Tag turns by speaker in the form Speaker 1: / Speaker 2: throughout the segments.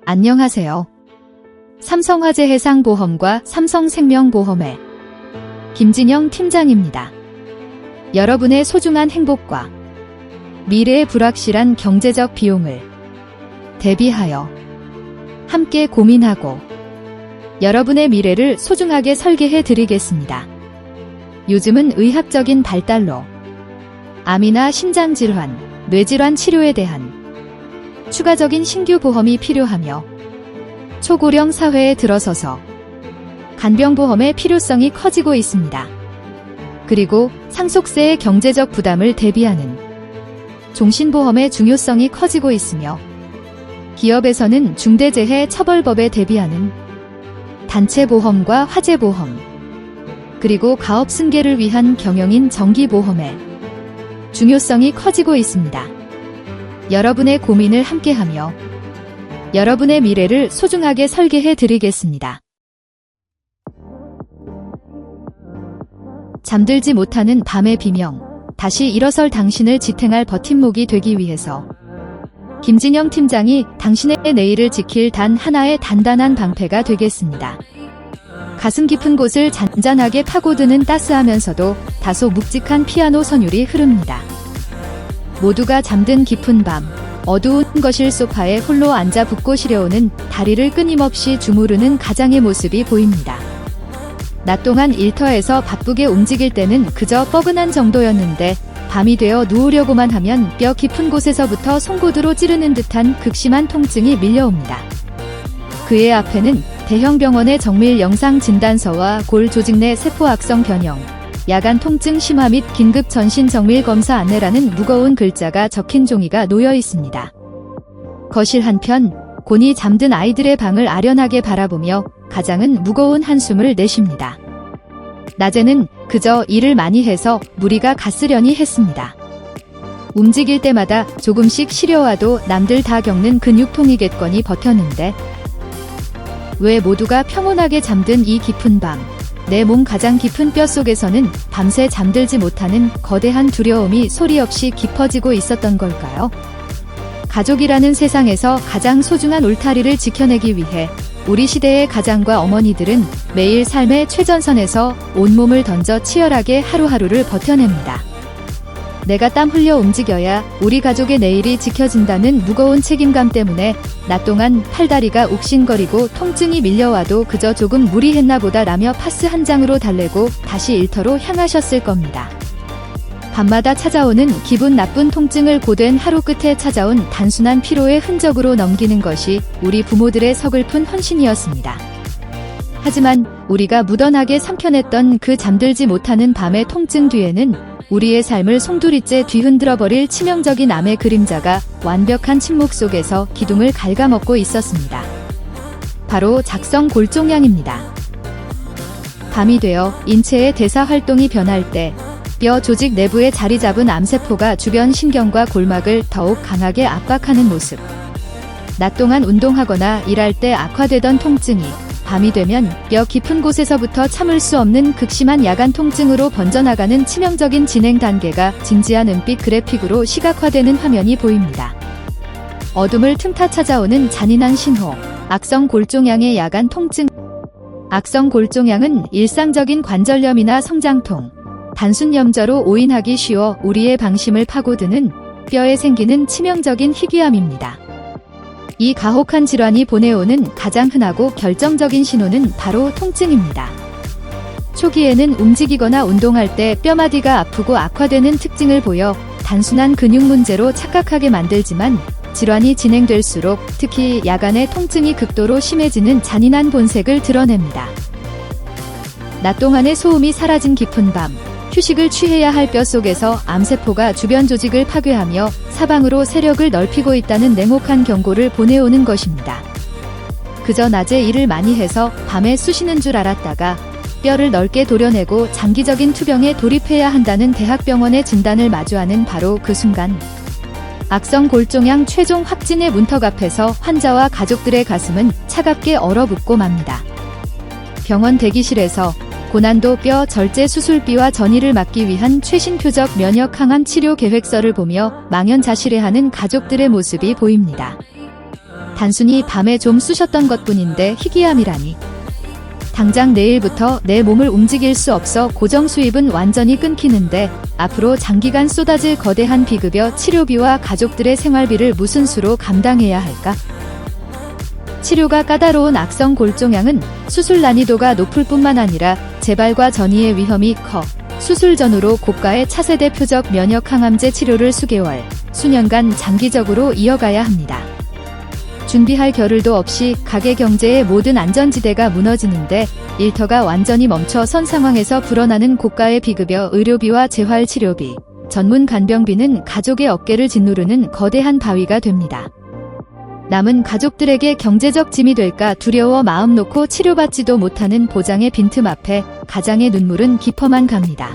Speaker 1: 안녕하세요. 삼성화재 해상보험과 삼성생명보험의 김진영 팀장입니다. 여러분의 소중한 행복과 미래의 불확실한 경제적 비용을 대비하여 함께 고민하고 여러분의 미래를 소중하게 설계해 드리겠습니다. 요즘은 의학적인 발달로 암이나 심장질환, 뇌질환 치료에 대한 추가적인 신규 보험이 필요하며 초고령 사회에 들어서서 간병보험의 필요성이 커지고 있습니다. 그리고 상속세의 경제적 부담을 대비하는 종신보험의 중요성이 커지고 있으며 기업에서는 중대재해처벌법에 대비하는 단체보험과 화재보험, 그리고 가업 승계를 위한 경영인 정기보험의 중요성이 커지고 있습니다. 여러분의 고민을 함께하며 여러분의 미래를 소중하게 설계해 드리겠습니다. 잠들지 못하는 밤의 비명, 다시 일어설 당신을 지탱할 버팀목이 되기 위해서 김진영 팀장이 당신의 내일을 지킬 단 하나의 단단한 방패가 되겠습니다. 가슴 깊은 곳을 잔잔하게 파고드는 따스하면서도 다소 묵직한 피아노 선율이 흐릅니다. 모두가 잠든 깊은 밤, 어두운 거실 소파에 홀로 앉아 붓고 시려오는 다리를 끊임없이 주무르는 가장의 모습이 보입니다. 낮 동안 일터에서 바쁘게 움직일 때는 그저 뻐근한 정도였는데 밤이 되어 누우려고만 하면 뼈 깊은 곳에서부터 송곳으로 찌르는 듯한 극심한 통증이 밀려옵니다. 그의 앞에는 대형 병원의 정밀 영상 진단서와 골 조직 내 세포 악성 변형, 야간 통증 심화 및 긴급 전신 정밀 검사 안내라는 무거운 글자가 적힌 종이가 놓여 있습니다. 거실 한편, 곤히 잠든 아이들의 방을 아련하게 바라보며 가장은 무거운 한숨을 내쉽니다. 낮에는 그저 일을 많이 해서 무리가 갔으려니 했습니다. 움직일 때마다 조금씩 시려와도 남들 다 겪는 근육통이겠거니 버텼는데 왜 모두가 평온하게 잠든 이 깊은 밤, 내 몸 가장 깊은 뼛속에서는 밤새 잠들지 못하는 거대한 두려움이 소리 없이 깊어지고 있었던 걸까요? 가족이라는 세상에서 가장 소중한 울타리를 지켜내기 위해 우리 시대의 가장과 어머니들은 매일 삶의 최전선에서 온몸을 던져 치열하게 하루하루를 버텨냅니다. 내가 땀 흘려 움직여야 우리 가족의 내일이 지켜진다는 무거운 책임감 때문에 낮 동안 팔다리가 욱신거리고 통증이 밀려와도 그저 조금 무리했나 보다 라며 파스 한 장으로 달래고 다시 일터로 향하셨을 겁니다. 밤마다 찾아오는 기분 나쁜 통증을 고된 하루 끝에 찾아온 단순한 피로의 흔적으로 넘기는 것이 우리 부모들의 서글픈 헌신이었습니다. 하지만 우리가 무던하게 삼켜냈던 그 잠들지 못하는 밤의 통증 뒤에는 우리의 삶을 송두리째 뒤흔들어버릴 치명적인 암의 그림자가 완벽한 침묵 속에서 기둥을 갉아먹고 있었습니다. 바로 작성골종양입니다. 밤이 되어 인체의 대사 활동이 변할 때 뼈 조직 내부에 자리 잡은 암세포가 주변 신경과 골막을 더욱 강하게 압박하는 모습. 낮 동안 운동하거나 일할 때 악화되던 통증이 밤이 되면 뼈 깊은 곳에서부터 참을 수 없는 극심한 야간 통증으로 번져나가는 치명적인 진행 단계가 진지한 은빛 그래픽으로 시각화되는 화면이 보입니다. 어둠을 틈타 찾아오는 잔인한 신호, 악성골종양의 야간 통증. 악성골종양은 일상적인 관절염이나 성장통, 단순 염좌로 오인하기 쉬워 우리의 방심을 파고드는 뼈에 생기는 치명적인 희귀암입니다. 이 가혹한 질환이 보내오는 가장 흔하고 결정적인 신호는 바로 통증입니다. 초기에는 움직이거나 운동할 때 뼈마디가 아프고 악화되는 특징을 보여 단순한 근육 문제로 착각하게 만들지만 질환이 진행될수록 특히 야간에 통증이 극도로 심해지는 잔인한 본색을 드러냅니다. 낮 동안의 소음이 사라진 깊은 밤, 휴식을 취해야 할 뼈 속에서 암세포가 주변 조직을 파괴하며 사방으로 세력을 넓히고 있다는 냉혹한 경고를 보내오는 것입니다. 그저 낮에 일을 많이 해서 밤에 쑤시는 줄 알았다가 뼈를 넓게 도려내고 장기적인 투병에 돌입해야 한다는 대학병원의 진단을 마주하는 바로 그 순간, 악성골종양 최종 확진의 문턱 앞에서 환자와 가족들의 가슴은 차갑게 얼어붙고 맙니다. 병원 대기실에서 고난도 뼈 절제 수술비와 전이를 막기 위한 최신 표적 면역 항암 치료 계획서를 보며 망연자실해하는 가족들의 모습이 보입니다. 단순히 밤에 좀 쑤셨던 것뿐인데 희귀암이라니. 당장 내일부터 내 몸을 움직일 수 없어 고정 수입은 완전히 끊기는데 앞으로 장기간 쏟아질 거대한 비급여 치료비와 가족들의 생활비를 무슨 수로 감당해야 할까? 치료가 까다로운 악성 골종양은 수술 난이도가 높을 뿐만 아니라 재발과 전이의 위험이 커 수술 전후로 고가의 차세대 표적 면역 항암제 치료를 수개월, 수년간 장기적으로 이어가야 합니다. 준비할 겨를도 없이 가계 경제의 모든 안전지대가 무너지는데 일터가 완전히 멈춰선 상황에서 불어나는 고가의 비급여 의료비와 재활치료비, 전문 간병비는 가족의 어깨를 짓누르는 거대한 바위가 됩니다. 남은 가족들에게 경제적 짐이 될까 두려워 마음 놓고 치료받지도 못하는 보장의 빈틈 앞에 가장의 눈물은 깊어만 갑니다.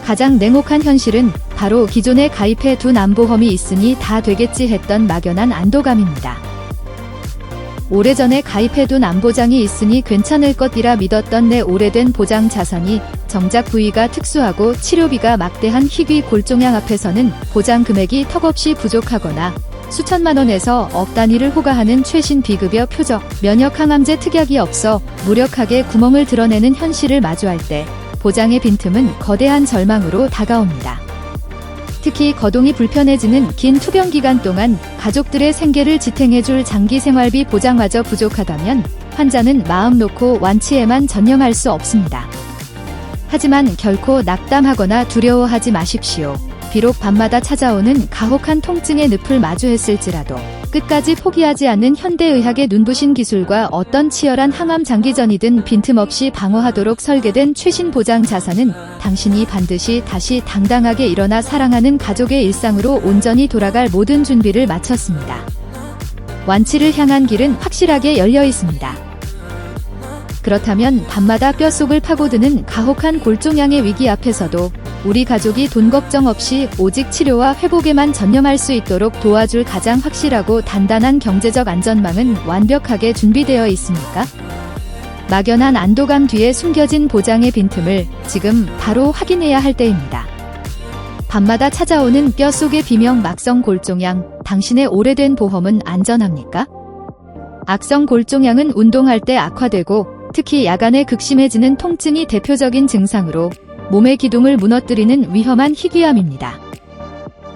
Speaker 1: 가장 냉혹한 현실은 바로 기존에 가입해 둔 암보험이 있으니 다 되겠지 했던 막연한 안도감입니다. 오래전에 가입해둔 암보장이 있으니 괜찮을 것이라 믿었던 내 오래된 보장 자산이 정작 부위가 특수하고 치료비가 막대한 희귀 골종양 앞에서는 보장 금액이 턱없이 부족하거나 수천만 원에서 억 단위를 호가하는 최신 비급여 표적 면역 항암제 특약이 없어 무력하게 구멍을 드러내는 현실을 마주할 때 보장의 빈틈은 거대한 절망으로 다가옵니다. 특히 거동이 불편해지는 긴 투병 기간 동안 가족들의 생계를 지탱해줄 장기 생활비 보장마저 부족하다면 환자는 마음 놓고 완치에만 전념할 수 없습니다. 하지만 결코 낙담하거나 두려워하지 마십시오. 비록 밤마다 찾아오는 가혹한 통증의 늪을 마주했을지라도 끝까지 포기하지 않는 현대의학의 눈부신 기술과 어떤 치열한 항암 장기전이든 빈틈없이 방어하도록 설계된 최신 보장 자산은 당신이 반드시 다시 당당하게 일어나 사랑하는 가족의 일상으로 온전히 돌아갈 모든 준비를 마쳤습니다. 완치를 향한 길은 확실하게 열려 있습니다. 그렇다면 밤마다 뼛속을 파고드는 가혹한 골종양의 위기 앞에서도 우리 가족이 돈 걱정 없이 오직 치료와 회복에만 전념할 수 있도록 도와줄 가장 확실하고 단단한 경제적 안전망은 완벽하게 준비되어 있습니까? 막연한 안도감 뒤에 숨겨진 보장의 빈틈을 지금 바로 확인해야 할 때입니다. 밤마다 찾아오는 뼛속의 비명 막성 골종양, 당신의 오래된 보험은 안전합니까? 악성 골종양은 운동할 때 악화되고 특히 야간에 극심해지는 통증이 대표적인 증상으로 몸의 기둥을 무너뜨리는 위험한 희귀암입니다.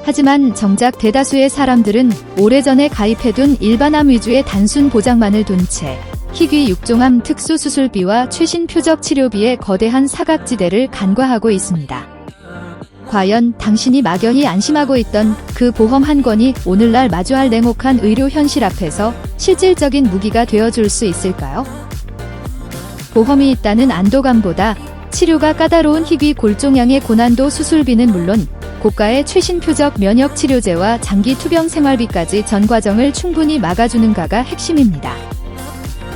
Speaker 1: 하지만 정작 대다수의 사람들은 오래전에 가입해둔 일반암 위주의 단순 보장만을 둔 채 희귀 육종암 특수수술비와 최신 표적 치료비의 거대한 사각지대를 간과하고 있습니다. 과연 당신이 막연히 안심하고 있던 그 보험 한 건이 오늘날 마주할 냉혹한 의료 현실 앞에서 실질적인 무기가 되어줄 수 있을까요? 보험이 있다는 안도감보다 치료가 까다로운 희귀 골종양의 고난도 수술비는 물론 고가의 최신 표적 면역 치료제와 장기 투병 생활비까지 전 과정을 충분히 막아주는가가 핵심입니다.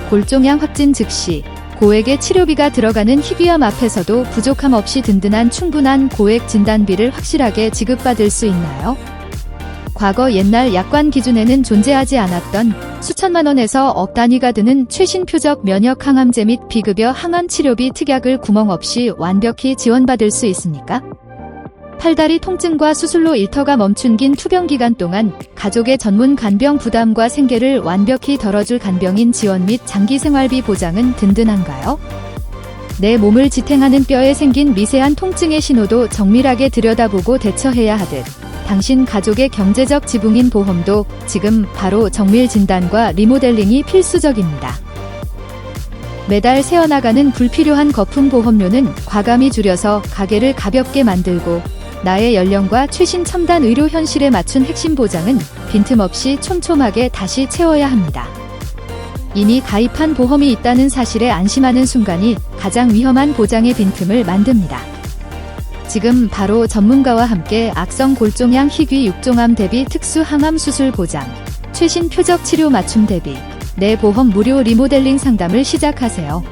Speaker 1: 골종양 확진 즉시 고액의 치료비가 들어가는 희귀암 앞에서도 부족함 없이 든든한 충분한 고액 진단비를 확실하게 지급받을 수 있나요? 과거 옛날 약관 기준에는 존재하지 않았던 수천만 원에서 억 단위가 드는 최신 표적 면역 항암제 및 비급여 항암 치료비 특약을 구멍 없이 완벽히 지원받을 수 있습니까? 팔다리 통증과 수술로 일터가 멈춘 긴 투병 기간 동안 가족의 전문 간병 부담과 생계를 완벽히 덜어줄 간병인 지원 및 장기 생활비 보장은 든든한가요? 내 몸을 지탱하는 뼈에 생긴 미세한 통증의 신호도 정밀하게 들여다보고 대처해야 하듯 당신 가족의 경제적 지붕인 보험도 지금 바로 정밀 진단과 리모델링이 필수적입니다. 매달 새어나가는 불필요한 거품 보험료는 과감히 줄여서 가계를 가볍게 만들고 나의 연령과 최신 첨단 의료 현실에 맞춘 핵심 보장은 빈틈없이 촘촘하게 다시 채워야 합니다. 이미 가입한 보험이 있다는 사실에 안심하는 순간이 가장 위험한 보장의 빈틈을 만듭니다. 지금 바로 전문가와 함께 악성 골종양 희귀 육종암 대비 특수 항암 수술 보장, 최신 표적 치료 맞춤 대비, 내 보험 무료 리모델링 상담을 시작하세요.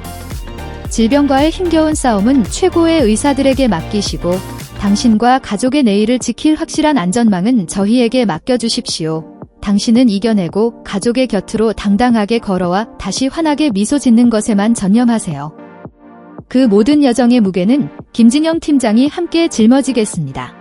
Speaker 1: 질병과의 힘겨운 싸움은 최고의 의사들에게 맡기시고 당신과 가족의 내일을 지킬 확실한 안전망은 저희에게 맡겨주십시오. 당신은 이겨내고 가족의 곁으로 당당하게 걸어와 다시 환하게 미소 짓는 것에만 전념하세요. 그 모든 여정의 무게는 김진영 팀장이 함께 짊어지겠습니다.